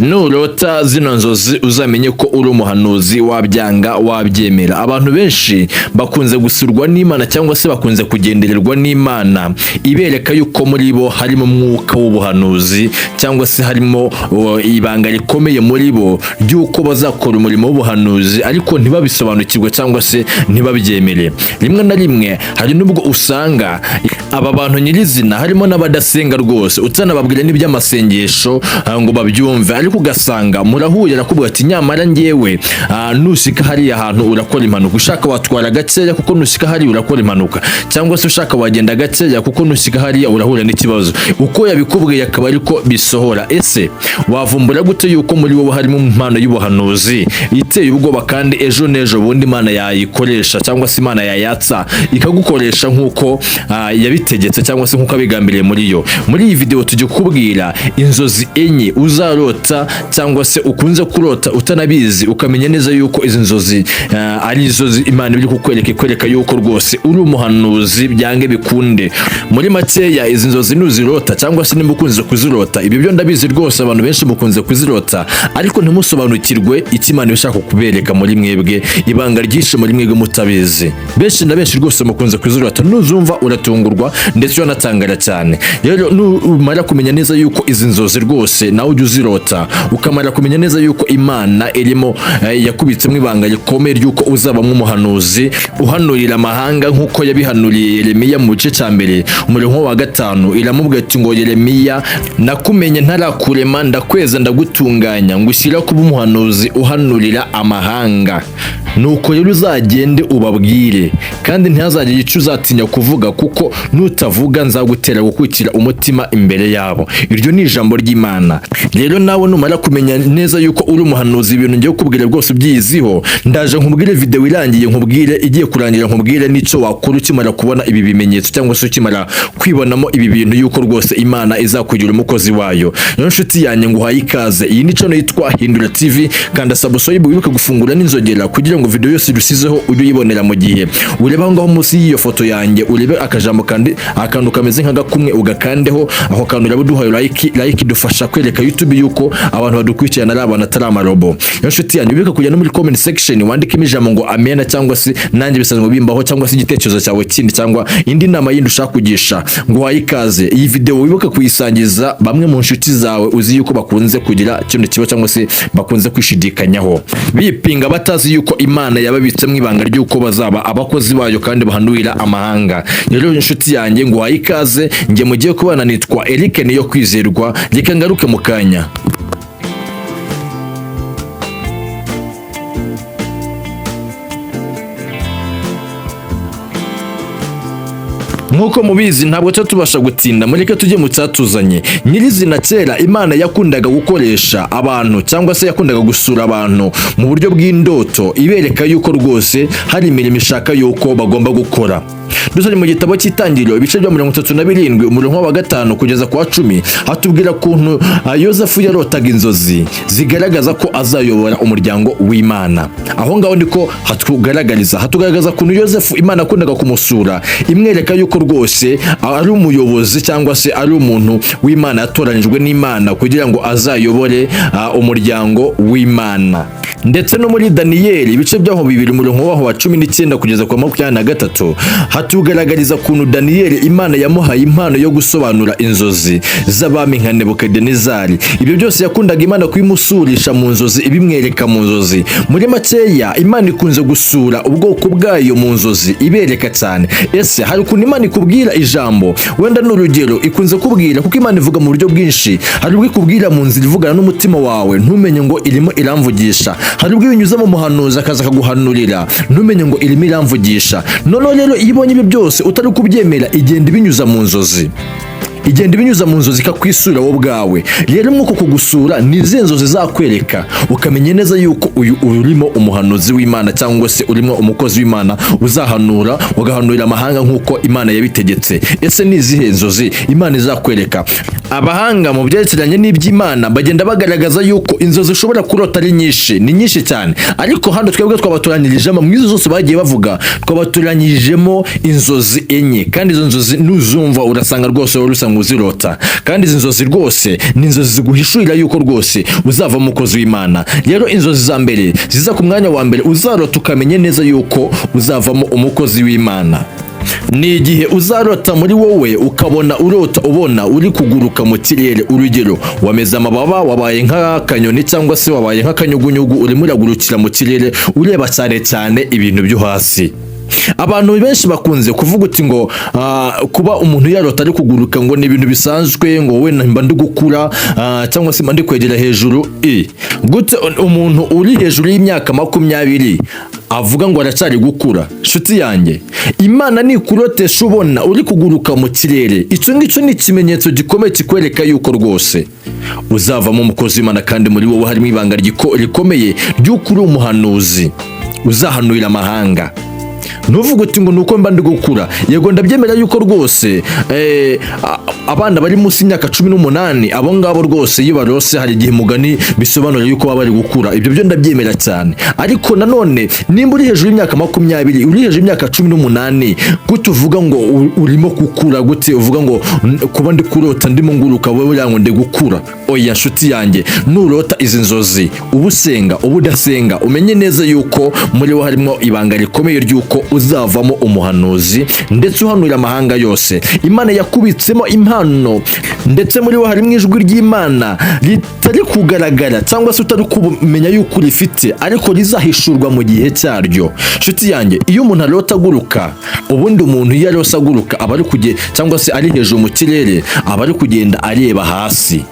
nurota zino nzozi uzamenye ko uri umuhanuzi wabyanga wabyemera. Abantu benshi bakunze gusurwa n'Imana cyangwa se bakunze kugendererwa n'Imana ibereka yuko muri bo harimo umwuka w'ubuhanuzi cyangwa se harimo ibanga rikomeye muri bo ry'uko bazakora umurimo w'ubuhanuzi ariko ntibabisobanukirwe cyangwa se ntibabyemere. Rimwe na rimwe hari nubwo usanga aba bantu nyirizina harimo n'abadasenga rwose utanababwira n'iby'amasengesho ngo babyumve, ariko ugasanga murahuye arakubwira ati nyamara ngewe nusika hariya ahantu urakora impanuka, ushaka watwara gakeya kuko nusika hariya urakora impanuka, cyangwa se ushaka wagenda gakeya kuko nusika hariya urahura n'ikibazo. Uko yabikubwiye akaba ariko bisohora. Ese wavumbura gute yuko muri wowe harimo impano y'ubuhanuzi iteye ubwoba kandi ejo n'ejo bundi Imana yayikoresha cyangwa se Imana yayatsa ikagukoresha nk'uko yabitegetse cyangwa se nk'uko abigambiriye muri yo? Muri iyi video tujye kubwira inzozi enye uzarota cyangwa se ukunze kurota utanabizi ukamenya neza yuko izi nzozi ari inzozi Imana iri kukwereka yuko rwose uri umuhanuzi byange bikunde. Muri makeya izi nzozi nuzirota cyangwa se nimba ukunze kuzirota, ibi byo ndabizi rwose abantu benshi mukunze kuzirota ariko ntimusobanukirwe icyo Imana ishaka kubereka muri mwebwe, ibanga ryinshi muri mwebwe mutabizi. Benshi na benshi rwose mukunze kuzirota, nuzumva uratungurwa ndetse uranatangara cyane. Rero numara kumenya neza yuko izi nzozi rwose nawe ujye uzirota, ukamara kumenya neza yuko Imana irimo yakubitsemo ibanga rikomeye ry'uko uzabamo umuhanuzi uhanurira amahanga nk'uko yabihanuriye Yeremiya mu gice cya mbere umurongo wa 5. Iramubwira ati ngo Yeremiya, nakumenye ntarakurema, ndakweza ndagutunganya ngushyira kuba umuhanuzi uhanurira amahanga. Nuko rero uzagende ubabwire kandi ntihazagire icyo uzatinya kuvuga, kuko nutavuga nzagutera gukwikira umutima imbere yabo. Iryo ni ijambo ry'Imana. Rero nawe numara kumenya neza yuko uri umuhanuzi, ibintu ngiye kukubwira rwose ubyiyiziho, ndaje nkubwire video irangiye, nkubwire igiye kurangira, nkubwire n'icyo wakora ukimara kubona ibi bimenyetso cyangwa se ukimara kwibonamo ibi bintu yuko rwose Imana izakugira umukozi wayo. Rero nshuti yanjye nguhaye ikaze. Iyi ni channel yitwa Hindura TV, kanda subscribe wibuke gufungura n'inzogera kugira ngo video yose dusizeho ujye uyibonera mu gihe. Ureba ngaho munsi y'iyo foto yanjye urebe akajambo kandi akantu kameze nk'agakumwe ugakandeho, aho kantu uraba duhaye like dufasha kwereka YouTube yuko abantu badukurikirana ari abantu atari amarobo. Nshuti yanjye wibuke kujya no muri comment section wandikemo ijambo ngo amena cyangwa se nanjye bisanzwe bimbaho cyangwa se igitekerezo cyawe kindi cyangwa indi nama yindi ushaka kugisha. Nguhaye ikaze. Iyi video wibuke kuyisangiza bamwe mu nshuti zawe uzi yuko bakunze kugira kino kibazo cyangwa se bakunze kwishidikanyaho, bipinga batazi yuko Imana yababitsemo ibanga ry'uko bazaba abakozi bayo kandi bahanurira amahanga. Rero inshuti yanjye nguhaye ikaze, nge mugiye kubana nitwa Eric niyo kwizerwa, reka ngaruke mu kanya. Nkuko mubizi ntabwo tubasha gutinda, mureke tujye mu cyatuzanye. Nyirizina kera Imana yakundaga gukoresha abantu cyangwa se yakundaga gusura abantu mu buryo bw'indoto ibereka yuko rwose hari imirimo ishaka yuko bagomba gukora. Dusari mu gitabo cy'Itangiriro ibice bya 37 umurongo wa 5 kugeza kwa 10 hatubwira kuntu Yosefu yarotaga inzozi zigaragaza ko azayobora umuryango w'Imana. Aho ngaho ndiko hatugaragaza kuntu Yosefu Imana akundaga kumusura imwereka yuko rwose ari umuyobozi cyangwa se ari umuntu w'Imana yatoranijwe n'Imana kugira ngo azayobore umuryango w'Imana. Ndetse no muri Daniyeli ibice byaho 2 umurongo wa 19 kugeza kwa 23 hatugaragariza kuntu Daniyeli Imana yamuhaye impano yo gusobanura inzozi z'abami nka Nebukadinezari. Ibyo byose yakundaga Imana kuyimusurisha mu nzozi, ibimwereka mu nzozi. Muri makeya Imana ikunze gusura ubwoko bwayo mu nzozi ibereka cyane. Ese hari ukuntu Imana ikubwira ijambo wenda n'urugero ikunze kubwira, kuko Imana ivuga mu buryo bwinshi. Hari ubwo ikubwira mu nzira ivugana n'umutima wawe ntumenye ngo irimo iramvugisha, hari ubwo ibinyuza mu muhanuzi akaza akaguhanurira ntumenye ngo irimo iramvugisha. None rero ibonye ibi byose utari kubyemera igenda ibinyuza mu nzozi. igenda ibinyuza mu nzozi ikakwisura wowe ubwawe. Rero mwuko kugusura ni izihe nzozi zakwereka ukamenya neza yuko uyu urimo umuhanuzi w'Imana cyangwa se urimo umukozi w'Imana uzahanura ugahanurira amahanga nk'uko Imana yabitegetse. Ese ni izihe nzozi Imana izakwereka? Abahanga mu byerekeranye n'iby'Imana bagenda bagaragaza yuko inzozi ushobora kurota ari nyinshi, ni nyinshi cyane, ariko hano twebwe twabaturanyirijemo mu izo zose bagiye bavuga, twabaturanyirijemo inzozi enye, kandi izo nzozi nuzumva urasanga rwose wari usanga uzirota, kandi izi nzozi rwose ni inzozi ziguhishurira yuko rwose uzava umukozi w'Imana. Rero inzozi za mbere ziza ku mwanya wa mbere uzarota ukamenye neza yuko uzavamo umukozi w'Imana, ni igihe uzarota muri wowe ukabona urota ubona uri kuguruka mu kirere. Urugero, wameze amababa, wabaye nk'akanyoni cyangwa se wabaye nk'akanyugunyugu, urimo uragurukira mu kirere ureba cyane cyane ibintu byo hasi. Abantu benshi bakunze kuvuga uti ngo kuba umuntu yarota ari kuguruka ngo ni ibintu bisanzwe, ngo we mba ndi gukura cyangwa se mba ndi kwegera hejuru. Gute umuntu uri hejuru y'imyaka 20 avuga ngo aracyari gukura? Nshuti yanjye, Imana nikurotesha ubona uri kuguruka mu kirere, icyo ngicyo ni ikimenyetso gikomeye kikwereka yuko rwose uzavamo umukozi w'Imana, kandi muri wowe harimo ibanga rikomeye ry'uko uri umuhanuzi uzahanurira amahanga. Ntuvuge uti ngo nuko mba ndi gukura. Yego ndabyemera yuko rwose abana bari munsi y'imyaka 18 abo ngabo rwose iyo barose hari igihe mugani bisobanura yuko baba bari gukura, ibyo byo ndabyemera cyane. Ariko nanone nimba uri hejuru y'imyaka 20, uri hejuru y'imyaka 18, gute uvuga ngo urimo gukura? Gute uvuga ngo kuba ndi kurota ndimo nguruka wowe yango ndi gukura? Oya nshuti yanjye, nurota izi nzozi ubusenga ubudasenga, umenye neza yuko muri wo harimo ibanga rikomeye ry'uko uzavamo umuhanuzi ndetse uhanurira amahanga yose. Imana yakubitsemo impano, ndetse muri wo harimo ijwi ry'Imana ritari kugaragara cyangwa se utari kumenya yuko rifite, ariko rizahishurwa mu gihe cyaryo. Nshuti yanjye, iyo umuntu arota aguruka, ubundi umuntu iyo arose aguruka aba ari kugenda cyangwa se ari hejuru mu kirere, aba ari kugenda areba hasi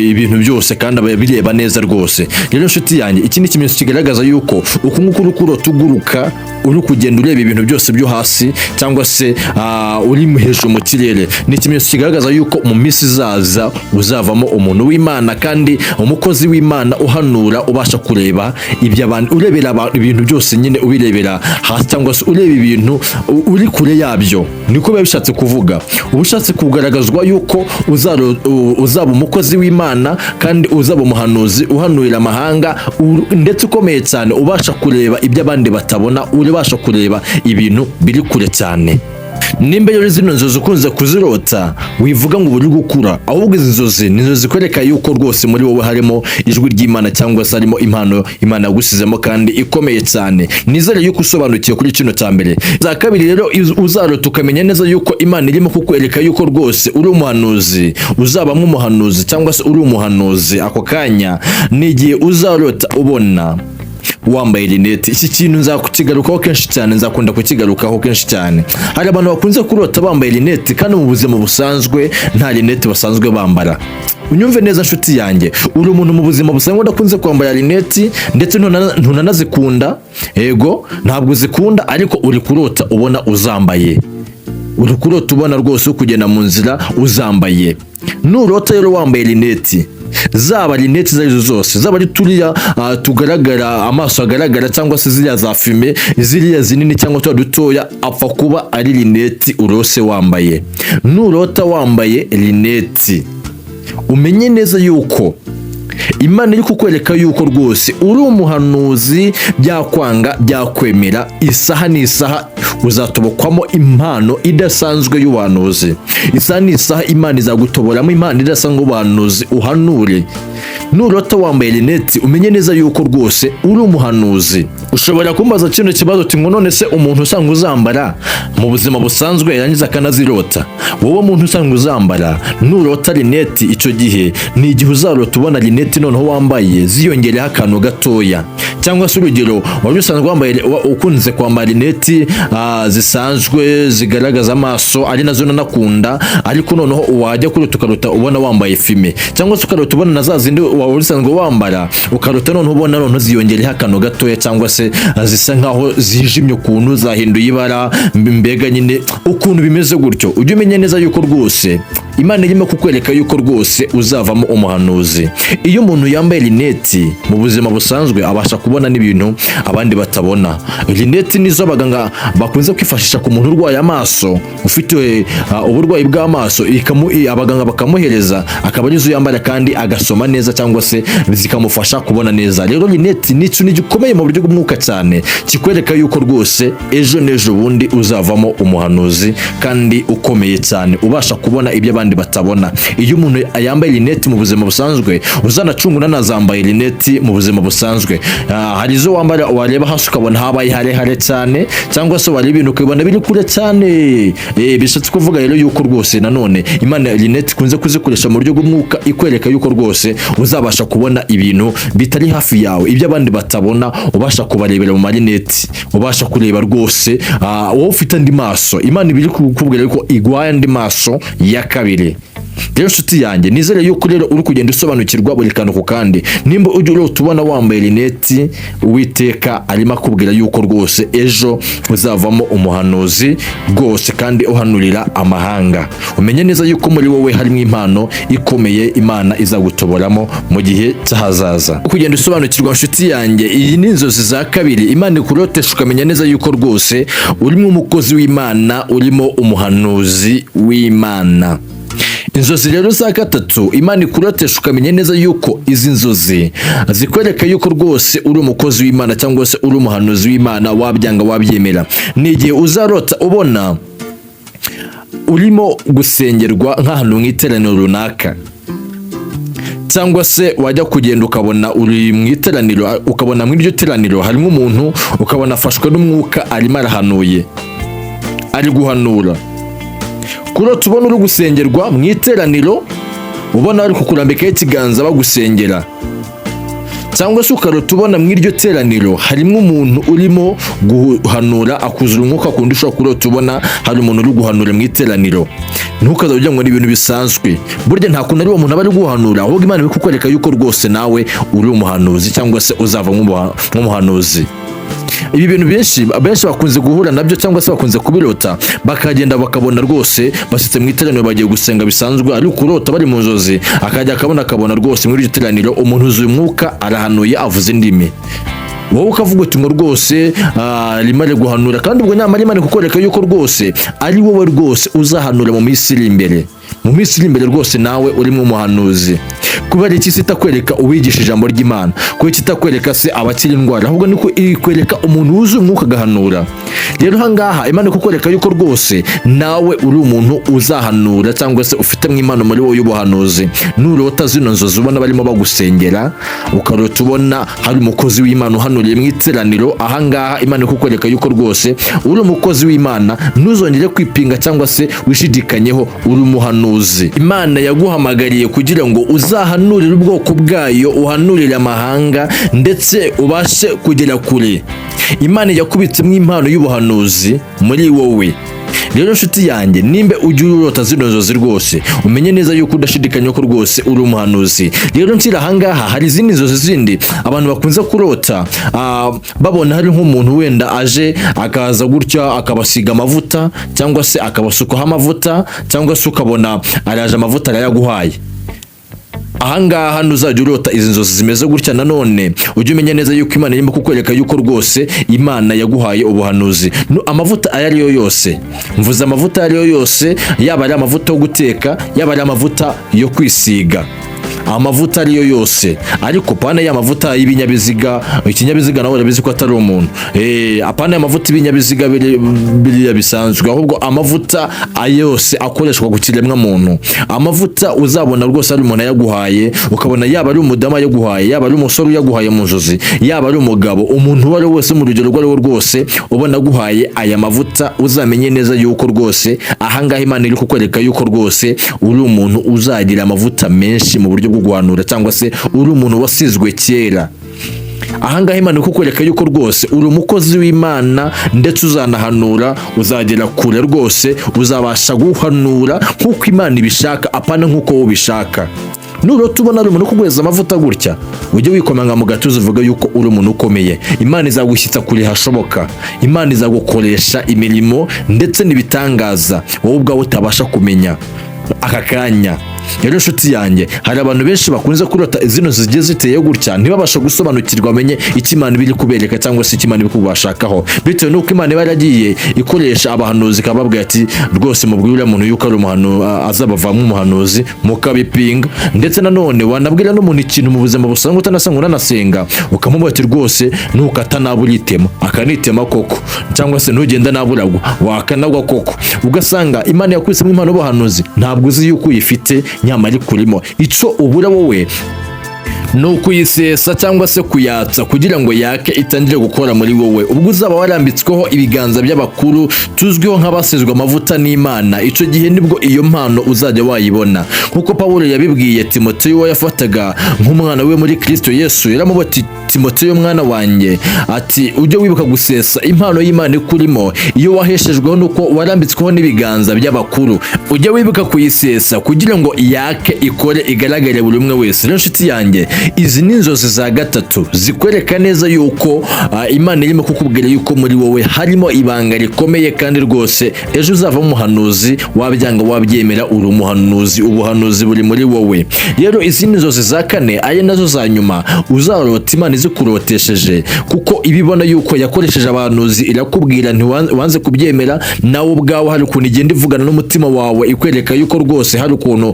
ibintu byose, kandi bireba neza rwose. Rero nshuti yanjye, iki ni ikimenyetso kigaragaza yuko uku nguku uri kurota uguruka, uri kugenda ureba ibintu byose byo hasi cyangwa se uri hejuru mu kirere, ni ikimenyetso kigaragaza yuko mu minsi izaza uzavamo umuntu w'Imana kandi umukozi w'Imana uhanura, ubasha kureba iby'abantu, urebera ibintu byose nyine ubirebera hasi cyangwa se ureba ibintu uri kure yabyo. Niko biba bishatse kuvuga, ubushatse kugaragazwa yuko uzaba umukozi w'Imana kandi uzaba umuhanuzi uhanurira amahanga, ndetse ukomeye cyane, ubasha kureba ibyo abandi batabona, ubasha kureba ibintu biri kure cyane. Nimba rero zino nzozi ukunze kuzirota, wivuga ngo uri gukura, ahubwo izi nzozi ni inzozi zikwereka yuko rwose muri wowe harimo ijwi ry'Imana cyangwa se harimo impano Imana yagusizemo kandi ikomeye cyane. Nizere yuko usobanukiwe kuri kino cya mbere. Za kabiri rero, uzarota ukamenya neza yuko Imana irimo kukwereka yuko rwose uri umuhanuzi, uzabamo umuhanuzi cyangwa se uri umuhanuzi. Ako kanya ni igihe uzarota ubona wambaye rinete. Iki kintu nzakukigarukaho kenshi cyane, nzakunda kukigarukaho kenshi cyane. Hari abantu bakunze kurota bambaye rinete kandi mu buzima busanzwe nta rinete basanzwe bambara. Unyumve neza nshuti yanjye, uri umuntu mu buzima busanzwe udakunze kwambara rinete, ndetse ntunanazikunda. Yego, ntabwo uzikunda, ariko uri kurota ubona uzambaye, uri kurota ubona rwose kugenda mu nzira uzambaye. Nurota rero wambaye rinete, zaba rinete zarizo zose, zaba ari turiya tugaragara, amaso agaragara, cyangwa se ziriya za fime, ziriya zinini cyangwa tuba dutoya, apfa kuba ari rinete urose wambaye. Nurota wambaye rinete, umenye neza yuko Imana iri kukwereka yuko rwose uri umuhanuzi, byakwanga byakwemera, isaha n'isaha uzatobokwamo impano idasanzwe y'ubuhanuzi. Isaha n'isaha Imana izagutoboramo impano idasanzwe y'ubuhanuzi uhanure. Nurota wambaye rinete, umenye neza yuko rwose uri umuhanuzi. Ushobora kumbaza kino kibazo uti ngo none se umuntu usanga uzambara mu buzima busanzwe yarangiza akanazirota? Wowe muntu usanga uzambara, nurota rinete, icyo gihe ni igihe uzarota ubona rinete noneho wambaye ziyongereho akantu gatoya. Cyangwa se urugero, wari usanzwe wambaye, ukunze kwambara rinete zisanzwe zigaragaza amaso, ari nazo nanakunda, ariko noneho wajya kurota ukarota ubona wambaye fime, cyangwa se ukarota ubona na za zindi wari usanzwe wambara, ukarota noneho ubona noneho ziyongereho akantu gatoya, cyangwa se zisa nkaho zijimye ukuntu, zahinduye ibara, mbega nyine ukuntu bimeze gutyo. Ujye umenya neza yuko rwose Imana irimo kukwereka yuko rwose uzavamo umuhanuzi. Iyo umuntu yambaye rineti mu buzima busanzwe abasha kubona n'ibintu abandi batabona. Rineti nizo abaganga bakunze kwifashisha ku muntu urwaye amaso, ufite uburwayi bw'amaso, abaganga bakamuhereza akaba arizo yambara kandi agasoma neza cyangwa se zikamufasha kubona neza. Rero rineti ni ikintu gikomeye mu buryo bw'umwuka cyane, kikwereka yuko rwose ejo n'ejo bundi uzavamo umuhanuzi kandi ukomeye cyane, ubasha kubona ibyo abandi batabona. Iyo umuntu yambaye rineti mu buzima busanzwe, uzanacungura nazambaye rineti mu buzima busanzwe, hari izo wambara wareba hasi ukabona habaye harehare cyane, cyangwa se wareba ibintu ukabona biri kure cyane. Bishatse kuvuga rero yuko rwose nanone Imana rineti kunze kuzikoresha mu buryo bw'umwuka, ikwereka yuko rwose uzabasha kubona ibintu bitari hafi yawe, ibyo abandi batabona ubasha kubarebera mu marineti, ubasha kureba rwose wowe ufite andi maso. Imana ibiri kukubwira yuko igwaye andi maso ya kabiri. Rero nshuti yanjye, nizere yuko rero uri kugenda usobanukirwa buri kantu ku kandi. Nimba ujye utubona wambaye rineti, Uwiteka arimo akubwira yuko rwose ejo uzavamo umuhanuzi rwose kandi uhanurira amahanga. Umenye neza yuko muri wowe harimo impano ikomeye Imana izagutoboramo mu gihe cy'ahazaza. Kugenda usobanukirwa nshuti yanjye, iyi ni inzozi za kabiri. Imana ikurotesha ukamenya neza yuko rwose urimo umukozi w'Imana, urimo umuhanuzi w'Imana. Inzozi rero za gatatu, Imana ikurotesha ukamenya neza yuko izi nzozi zikwereka yuko rwose uri umukozi w'Imana cyangwa se uri umuhanuzi w'Imana, wabyanga wabyemera. Ni igihe uzarota ubona urimo gusengerwa nk'ahantu mu iteraniro runaka, cyangwa se wajya kugenda ukabona uri mu iteraniro, ukabona muri iryo teraniro harimo umuntu, ukabona afashwe n'umwuka arimo arahanuye, ari guhanura. Kurota ubona uri gusengerwa mu iteraniro, ubona ari kukurambikaho ikiganza bagusengera, cyangwa se ukarota ubona mu iryo teraniro harimo umuntu urimo guhanura akuzura umwuka, kundi ushobora kurota ubona hari umuntu uri guhanura mu iteraniro. Ntukaza ugira ngo ni ibintu bisanzwe, burya nta kuntu ari uwo muntu aba ari guhanura, ahubwo Imana iri kukwereka yuko rwose nawe uri umuhanuzi cyangwa se uzava nk'umuhanuzi. Ibi bintu benshi bakunze guhura nabyo cyangwa se bakunze kubirota, bakagenda bakabona rwose basitse mu iteraniro bagiye gusenga bisanzwe, ari kurota bari mu nzozi, akajya akabona rwose muri iryo teraniro umuntu uzuye umwuka arahanuye avuze indimi. Wowe ukavuga uti ngo rwose arimo ari guhanura, kandi ubwo nyamara Imana kukwereka yuko rwose ari wowe rwose uzahanura mu minsi iri imbere. Mu minsi iri imbere rwose nawe urimo umuhanuzi. Kubera iki sitakwereka uwigisha ijambo ry'Imana? Kubera kitakwereka se abakira indwara, ahubwo niko ikwereka umuntu wuzuye umwuka agahanura. Rero hangaha Imana kukwereka yuko rwose nawe uri umuntu uzahanura cyangwa se ufite mw'Imana muri wowe y'ubuhanuzi. Nurota zino nzozi ubona barimo bagusengera, ukarota ubona hari umukozi w'Imana uhanuriye mu iteraniro, ahangaha Imana kukwereka yuko rwose uri umukozi w'Imana, ntuzongere kwipinga cyangwa se wishidikanyeho, uri umuhanuzi. Imana yaguhamagariye kugira ngo uzahanurire ubwoko bwayo, uhanurire amahanga ndetse ubashe kugera kure. Imana yakubitsemo impano y'ubuhanuzi muri wowe. Rero nshuti yanjye, nimbe ujye urota zino nzozi rwose umenye neza yuko udashidikanya ko rwose uri umuhanuzi. Rero nshyira ahangaha hari izindi nzozi zindi abantu bakunze kurota, babona hari nk'umuntu wenda aje akaza gutya akabasiga amavuta cyangwa se akabasukaho amavuta, cyangwa se ukabona araje amavuta arayaguhaye. Ahangaha ntuzajya urota izi nzozi zimeze gutya. Nanone ujye umenya neza yuko Imana irimo kukwereka yuko rwose Imana yaguhaye ubuhanuzi. Amavuta ayo ari yo yose, mvuze amavuta ayo ari yo yose, yaba ari amavuta yo guteka, yaba ari amavuta yo kwisiga, amavuta ariyo yose, ariko pana ya mavuta y'ibinyabiziga. Ikinyabiziga nawe urabizi ko atari umuntu, apana ya mavuta y'ibinyabiziga biriya bisanzwe, ahubwo amavuta ayose akoreshwa ku kiremwa muntu. Amavuta uzabona rwose ari umuntu yaguhaye, ukabona yaba ari umudama yaguhaye, yaba ari umusore yaguhaye mu nzozi, yaba ari umugabo, umuntu uwo ari wese mu rugero rwari rwose ubona guhaye aya mavuta, uzamenye neza yuko rwose ahangaha Imana iri kukwereka yuko rwose uri umuntu uzagira amavuta menshi mu buryo bwo guhanura, cyangwa se uri umuntu wasizwe kera. Ahangaha Imana kukwereka yuko rwose uri umukozi w'Imana ndetse uzanahanura, uzagera kure rwose, uzabasha guhanura nk'uko Imana ibishaka, apana nk'uko wowe ubishaka. Nurota ubona ari umuntu kuguheza amavuta gutya, ujye wikomanga mu gatuza uvuga yuko uri umuntu ukomeye. Imana izagushyitsa kure hashoboka, Imana izagukoresha imirimo ndetse n'ibitangaza wowe ubwawe utabasha kumenya. aka kanya. Rero nshuti yanjye, hari abantu benshi bakunze kurota zino zigiye ziteye gutya ntibabasha gusobanukirwa amenye icyo Imana biri kubereka cyangwa se icyo Imana iri kubashakaho, bitewe n'uko Imana iba yaragiye ikoresha abahanuzi ikababwira ati rwose mubwire umuntu yuko ari umuhanuzi azabavamo umuhanuzi mukabipinga. Ndetse nanone wanabwira n'umuntu ikintu mu buzima busanzwe utanasanga uranasenga ukamubwira ati rwose nukata nabi uritema, akanitema koko, cyangwa se ntugenda naburagwa wakanagwa koko. Ugasanga Imana yakwisemo impano y'ubuhanuzi ntabwo uzi yuko uyifite nyamara kurimo. Ico ubura wowe ni ukuyisesa cyangwa se kuyatsa kugira ngo yake itangire gukora muri wowe. Ubwo uzaba warambitsweho ibiganza by'abakuru tuzwiho nk'abasizwe amavuta n'Imana, ico gihe nibwo iyo mpano uzajya wayibona. Nkuko Pawulo yabibwiye Timoteyo we yafataga nk'umwana we muri Kristo Yesu, yaramubwiye ati Timoteyo mwana wanjye, ati ujye wibuka gusesa impano y'Imana ikurimo iyo waheshejweho nuko warambitsweho n'ibiganza by'abakuru. Ujye wibuka kuyisesa kugira ngo yake ikore igaragare buri umwe wese. Rero nshuti yanjye, izi ni inzozi za gatatu zikwereka neza yuko Imana irimo kukubwira yuko muri wowe harimo ibanga rikomeye kandi rwose ejo uzava umuhanuzi. Wabyanga wabyemera uri umuhanuzi, ubuhanuzi buri muri wowe. Rero izi ni inzozi za kane ari nazo za nyuma uzarota Imana izikurotesheje, kuko ibibona yuko yakoresheje abahanuzi irakubwira ntiwanze kubyemera, nawe ubwawe hari ukuntu igenda ivugana n'umutima wawe ikwereka yuko rwose hari ukuntu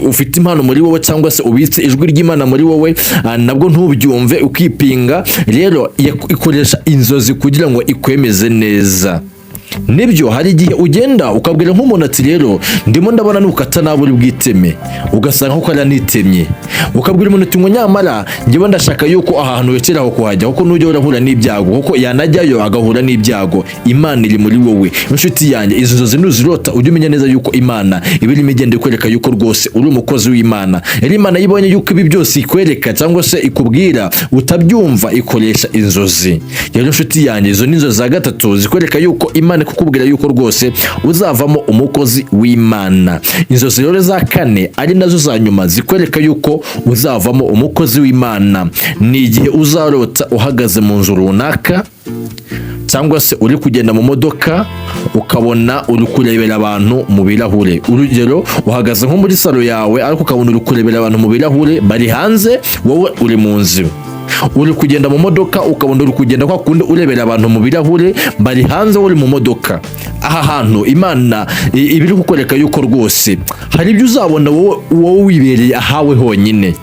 ufite impano muri wowe cyangwa se ubitse ijwi ry'Imana muri wowe, nabwo ntubyumve ukipinga. Rero ikoresha inzozi kugira ngo ikwemeze neza. Nibyo hari igihe ugenda ukabwira nk'umuntu ati rero ndimo ndabona nukata nabi uri bwiteme, ugasanga ko aranitemye. Ukabwira umuntu ati ngo nyamara ngiye ndashaka yuko ahantu wekeraho kuhajya, kuko nujya urahura n'ibyago, kuko yanajyayo agahura n'ibyago. Imana iri muri wowe. Inshuti yanjye, izo nzozi nuzirota ujye umenya neza yuko Imana ibirimo igenda ikwereka yuko rwose uri umukozi w'Imana. Yari Imana yibonye yuko ibi byose ikwereka cyangwa se ikubwira utabyumva, ikoresha inzozi. Rero inshuti yanjye, izo ni inzozi za gatatu zikwereka yuko Imana kukubwira yuko rwose uzavamo umukozi w'Imana. Inzozi rero za kane ari nazo za nyuma zikwereka yuko uzavamo umukozi w'Imana ni igihe uzarota uhagaze mu nzu runaka cyangwa se uri kugenda mu modoka ukabona uri kurebera abantu mu birahure. Urugero, uhagaze nko muri salo yawe ariko ukabona uri kurebera abantu mu birahure bari hanze, wowe uri mu nzu. Uri kugenda mu modoka ukabona uri kugenda kwa kundi urebera abantu mu birahure bari hanze, uri mu modoka. Aha hantu Imana ibiri kukwereka yuko rwose hari ibyo uzabona wowe wibereye ahawe honyine.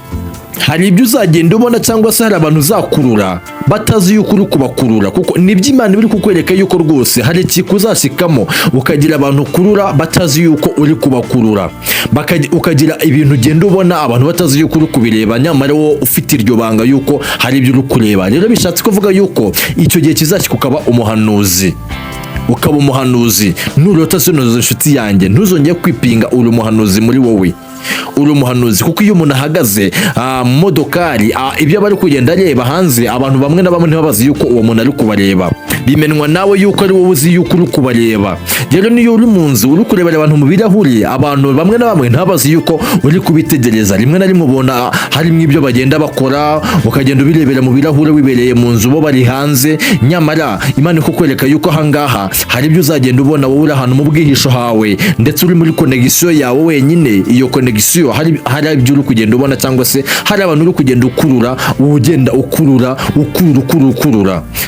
Hari ibyo uzagenda ubona cyangwa se hari abantu uzakurura batazi yuko uri kubakurura, kuko nibyo Imana biri kukwereka yuko rwose hari ikikuzashikamo ukagira abantu kurura batazi yuko uri kubakurura, ukagira ibintu ugenda ubona abantu batazi yuko uri kubireba, nyamara wowe ufite iryo banga yuko hari ibyo uri kureba. Rero bishatse kuvuga yuko icyo gihe kizashika ukaba umuhanuzi. Ukaba umuhanuzi nurota zino inshuti yanjye ntuzongeye kwipinga, uri umuhanuzi muri wowe. Uri umuhanuzi kuko iyo umuntu ahagaze mu modokari ibyo bari kugenda areba hanze, abantu bamwe na bamwe ntibabazi yuko uwo muntu ari kubareba, bimenwa nawe yuko ari wowe uzi yuko uri kubareba. Rero niyo uri mu nzu uri kurebera abantu mu birahuri, abantu bamwe na bamwe ntabazi yuko uri kubitegereza. Rimwe na rimwe ubona harimo ibyo bagenda bakora, ukagenda ubirebera mu birahuri wibereye mu nzu bo bari hanze, nyamara Imana ikukwereka yuko ahangaha hari ibyo uzagenda ubona wowe uri ahantu mu bwihisho hawe, ndetse uri muri connection yawe wenyine. Iyo connection hari ibyo uri kugenda ubona cyangwa se hari abantu uri kugenda ukurura, ugenda ukurura.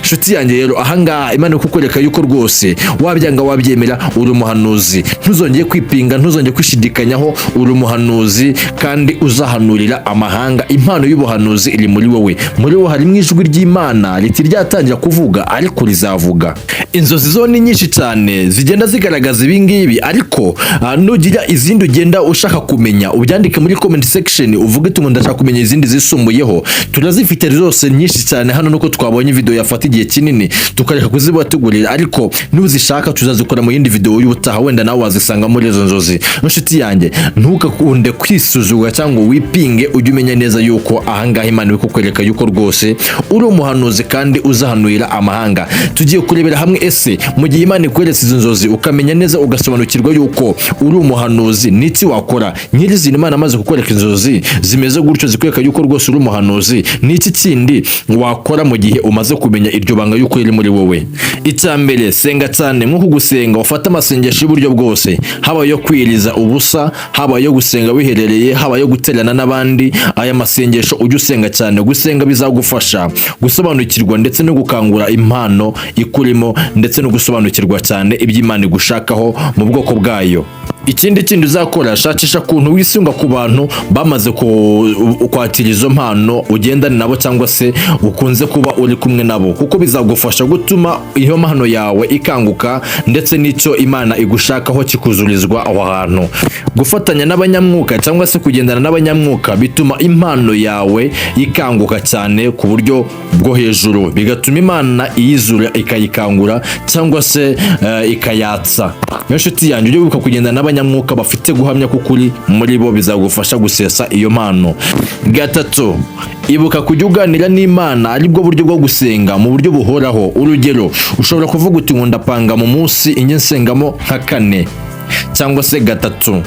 Nshuti yanjye rero ahangaha Imana ikukwereka yuko rwose wabyanga wabyemera uri umuhanuzi. Ntuzongeye kwipinga, ntuzongeye kwishidikanyaho, uri umuhanuzi kandi uzahanurira amahanga. Impano y'ubuhanuzi iri muri wowe. Muri wowe harimo ijwi ry'Imana riti ryatangira kuvuga ariko rizavuga. Inzozi zo ni nyinshi cyane zigenda zigaragaza ibi ngibi, ariko nugira izindi ugenda ushaka kumenya ubyandike muri comment section uvuge ati ndashaka kumenya izindi zisumbuyeho. Turazifite zose nyinshi cyane hano, nuko twabonye video yafata igihe kinini tukareka kuzibategurira, ariko nuzishaka tuzazikora mu yindi video y'ubutaha, wenda nawe wazisanga muri izo nzozi. Inshuti yanjye, ntukakunde kwisuzugura cyangwa wipinge, ujye umenya neza yuko ahangaha Imana iri kukwereka yuko rwose uri umuhanuzi kandi uzahanurira amahanga. Tugiye kurebera hamwe ese mu gihe Imana ikweretse izo nzozi ukamenya neza ugasobanukirwa yuko uri umuhanuzi, n'iki wakora. Nyirizina Imana amaze kukwereka inzozi zimeze gutyo zikwereka yuko rwose uri umuhanuzi, n'iki kindi wakora mu gihe umaze kumenya iryo banga yuko iri muri wowe. wowe. Icyambere, senga cyane. Nko gusenga ufata amasengesho y'uburyo bwose, haba yo kwiriza ubusa, haba yo gusenga wiherereye, haba yo guterana n'abandi. Aya masengesho ujye usenga cyane. Gusenga bizagufasha gusobanukirwa ndetse no gukangura impano ikurimo, ndetse no gusobanukirwa cyane iby'Imana igushakaho mu bwoko bwayo. Ikindi uzakora, shakisha kuntu wisunga ku bantu bamaze kwakira izo mpano ugendana nabo cyangwa se ukunze kuba uri kumwe nabo, kuko bizagufasha gutuma iyo mpano yawe ikanguka ndetse n'icyo Imana igushakaho kikuzurizwa aho hantu. Gufatanya n'abanyamwuka cyangwa se kugendana n'abanyamwuka bituma impano yawe ikanguka cyane ku buryo bwo hejuru, bigatuma Imana iyizura ikayikangura cyangwa se ikayatsa. Iyo nshuti yanjye ujye wibuka kugendana n'abanyamwuka bafite guhamya k'ukuri muri bo, bizagufasha gusesa iyo mpano. Gatatu, ibuka kujya uganira n'Imana, aribwo buryo bwo gusenga mu buryo buhoraho. Urugero, ushobora kuvuga uti ngo ndapanga mu munsi inge nsengamo nka 4 cyangwa se 3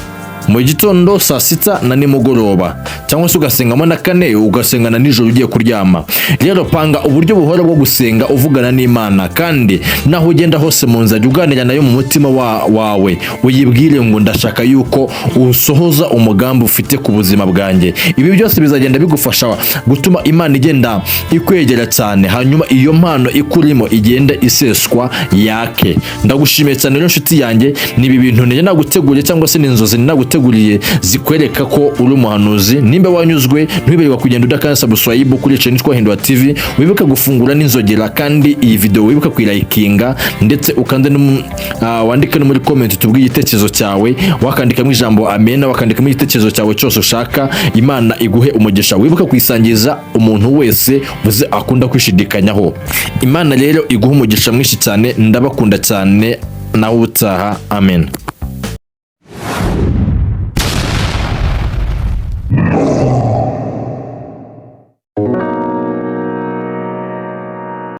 mu gitondo, saa 6 na nimugoroba, cyangwa se ugasengamo na 4 ugasengana nijoro ugiye kuryama. Rero panga uburyo buhora bwo gusenga uvugana n'Imana, kandi naho ugenda hose mu nzira uganira nayo mu mutima wawe, uyibwire ngo ndashaka yuko usohoza umugambi ufite ku buzima bwanjye. Ibi byose bizagenda bigufasha gutuma Imana igenda ikwegera cyane, hanyuma iyo mpano ikurimo igenda iseswa yake. Ndagushimiye cyane rero nshuti yanjye, nibi bintu nje naguteguriye cyangwa se n'inzozi naguteguriye zikwereka ko uri umuhanuzi. Nimba wanyuzwe, ntiwiberwa kugenda udakanda subscribe kuri channel Twahindura TV, wibuka gufungura n'inzogera, kandi iyi video wibuka kuyilikinga, ndetse ukande wandike no muri comment tubwiye igitekerezo cyawe, wakandikamo ijambo amen, wakandikamo igitekerezo cyawe cyose ushaka. Imana iguhe umugisha. Wibuka kwisangiza umuntu wese uze akunda kwishidikanyaho. Imana rero iguhe umugisha mwinshi cyane. Ndabakunda cyane, naho ubutaha. Amen.